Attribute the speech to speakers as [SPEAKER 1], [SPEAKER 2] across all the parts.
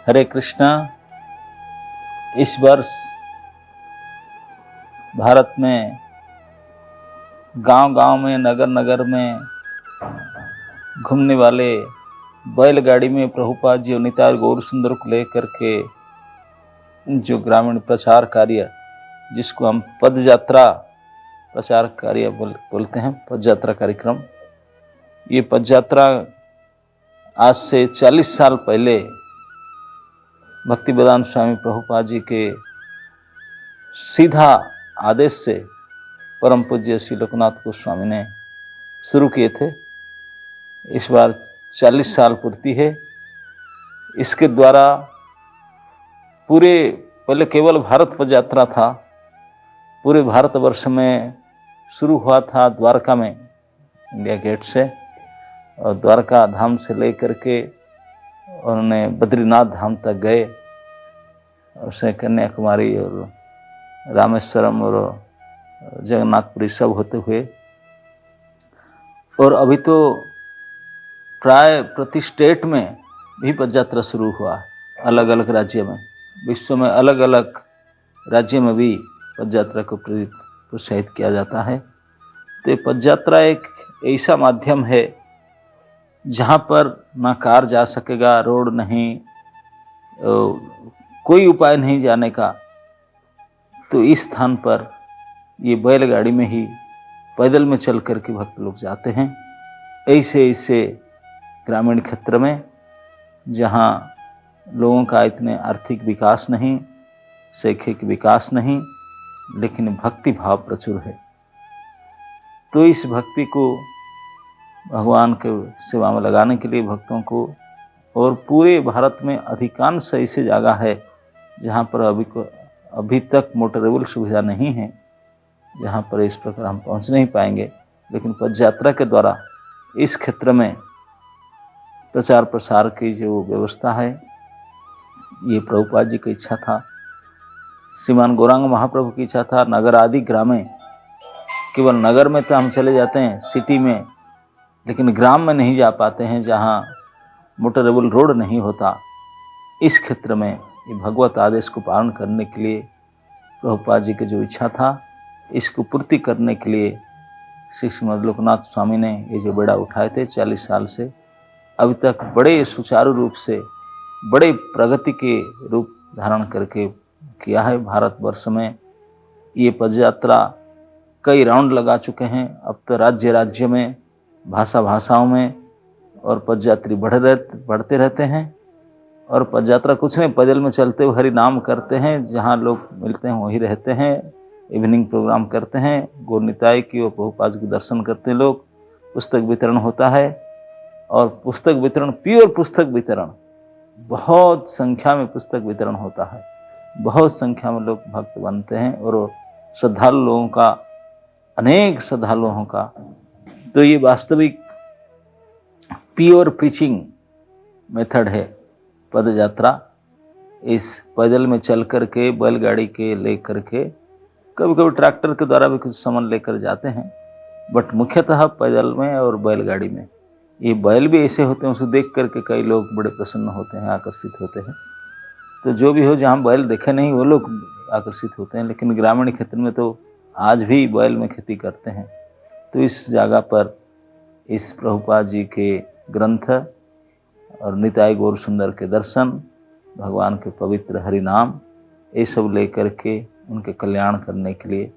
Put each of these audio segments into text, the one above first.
[SPEAKER 1] हरे कृष्णा। इस वर्ष भारत में गांव-गांव में, नगर-नगर में घूमने वाले बैलगाड़ी में प्रभुपाद जी और निताई गौर सुंदर को लेकर के जो ग्रामीण प्रचार कार्य, जिसको हम पद यात्रा प्रचार कार्य बोलते हैं, पद यात्रा कार्यक्रम। ये पद यात्रा आज से 40 साल पहले भक्तिवेदांत स्वामी प्रभुपाद जी के सीधा आदेश से परम पूज्य श्री लोकनाथ गोस्वामी ने शुरू किए थे। इस बार 40 साल पूर्ति है। इसके द्वारा पहले केवल भारत पद यात्रा था, पूरे भारतवर्ष में शुरू हुआ था द्वारका में, इंडिया गेट से, और द्वारका धाम से लेकर के उन्होंने बद्रीनाथ धाम तक गए, और से कन्याकुमारी और रामेश्वरम और जगन्नाथपुरी सब होते हुए। और अभी तो प्राय प्रति स्टेट में भी पद यात्रा शुरू हुआ, अलग अलग राज्य में, विश्व में अलग अलग राज्य में भी पद यात्रा को प्रोत्साहित किया जाता है। तो पद यात्रा एक ऐसा माध्यम है जहाँ पर ना कार जा सकेगा, रोड नहीं, कोई उपाय नहीं जाने का, तो इस स्थान पर ये बैलगाड़ी में ही पैदल में चल करके भक्त लोग जाते हैं। ऐसे ऐसे ग्रामीण क्षेत्र में जहाँ लोगों का इतने आर्थिक विकास नहीं, शैक्षिक विकास नहीं, लेकिन भक्ति भाव प्रचुर है। तो इस भक्ति को भगवान के सेवा में लगाने के लिए भक्तों को, और पूरे भारत में अधिकांश ऐसी जगह है जहाँ पर अभी तक मोटरेबल सुविधा नहीं है, जहाँ पर इस प्रकार हम पहुँच नहीं पाएंगे, लेकिन पद यात्रा के द्वारा इस क्षेत्र में प्रचार प्रसार की जो व्यवस्था है, ये प्रभुपाद जी की इच्छा था, श्रीमान गौरांग महाप्रभु की इच्छा था। नगर आदि ग्रामे, केवल नगर में तो हम चले जाते हैं, सिटी में, लेकिन ग्राम में नहीं जा पाते हैं जहाँ मोटरेबल रोड नहीं होता। इस क्षेत्र में ये भगवत आदेश को पालन करने के लिए प्रभुपाद जी की जो इच्छा था, इसको पूर्ति करने के लिए श्री श्रीमद लोकनाथ स्वामी ने ये जो बेड़ा उठाए थे 40 साल से अभी तक बड़े सुचारू रूप से, बड़े प्रगति के रूप धारण करके किया है। भारतवर्ष में ये पद यात्रा कई राउंड लगा चुके हैं। अब तो राज्य राज्य में, भाषाओं में, और पदयात्री बढ़ते रहते हैं। और पद यात्रा कुछ नहीं, पैदल में चलते हुए हरि नाम करते हैं, जहाँ लोग मिलते हैं वहीं रहते हैं, इवनिंग प्रोग्राम करते हैं, गौर निताई की और प्रभुपाद के दर्शन करते हैं लोग, पुस्तक वितरण होता है। और पुस्तक वितरण, प्योर पुस्तक वितरण, बहुत संख्या में पुस्तक वितरण होता है, बहुत संख्या में लोग भक्त बनते हैं, और श्रद्धालु लोगों का, अनेक श्रद्धालुओं का। तो ये वास्तविक प्योर प्रीचिंग मेथड है पद यात्रा। इस पैदल में चल कर के, बैलगाड़ी के ले कर के, कभी कभी ट्रैक्टर के द्वारा भी कुछ सामान लेकर जाते हैं, बट मुख्यतः पैदल में और बैलगाड़ी में। ये बैल भी ऐसे होते हैं, उसको देख करके कई लोग बड़े प्रसन्न होते हैं, आकर्षित होते हैं। तो जो भी हो, जहाँ बैल देखे नहीं वो लोग आकर्षित होते हैं, लेकिन ग्रामीण क्षेत्र में तो आज भी बैल में खेती करते हैं। तो इस जगह पर इस प्रभुपाद जी के ग्रंथ और निताई गौर सुंदर के दर्शन, भगवान के पवित्र हरि नाम, ये सब लेकर के उनके कल्याण करने के लिए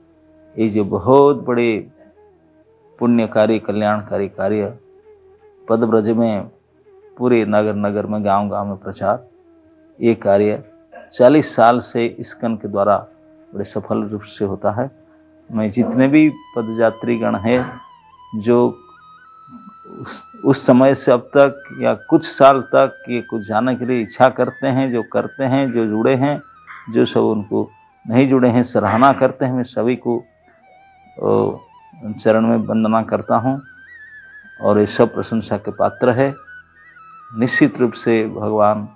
[SPEAKER 1] ये जो बहुत बड़े पुण्यकारी, कल्याणकारी कार्य पद ब्रज में, पूरे नगर नगर में, गांव गांव में प्रचार, ये कार्य 40 साल से इस्कन के द्वारा बड़े सफल रूप से होता है। मैं जितने भी पदयात्रीगण हैं जो उस समय से अब तक या कुछ साल तक ये कुछ जाने के लिए इच्छा करते हैं, जो करते हैं, जो जुड़े हैं, जो सब उनको नहीं जुड़े हैं, सराहना करते हैं, मैं सभी को चरण में वंदना करता हूँ। और ये सब प्रशंसा के पात्र है। निश्चित रूप से भगवान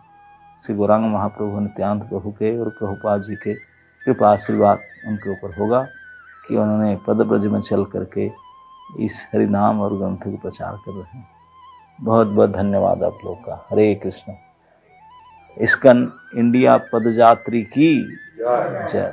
[SPEAKER 1] श्री गौरांग महाप्रभु नित्यानंद प्रभु के और प्रभुपाद जी के कृपा आशीर्वाद उनके ऊपर होगा कि उन्होंने पद ब्रज में चल करके इस हरि नाम और ग्रंथ को प्रचार कर रहे हैं। बहुत बहुत धन्यवाद आप लोग का। हरे कृष्ण। इस्कन इंडिया पदयात्री की जय।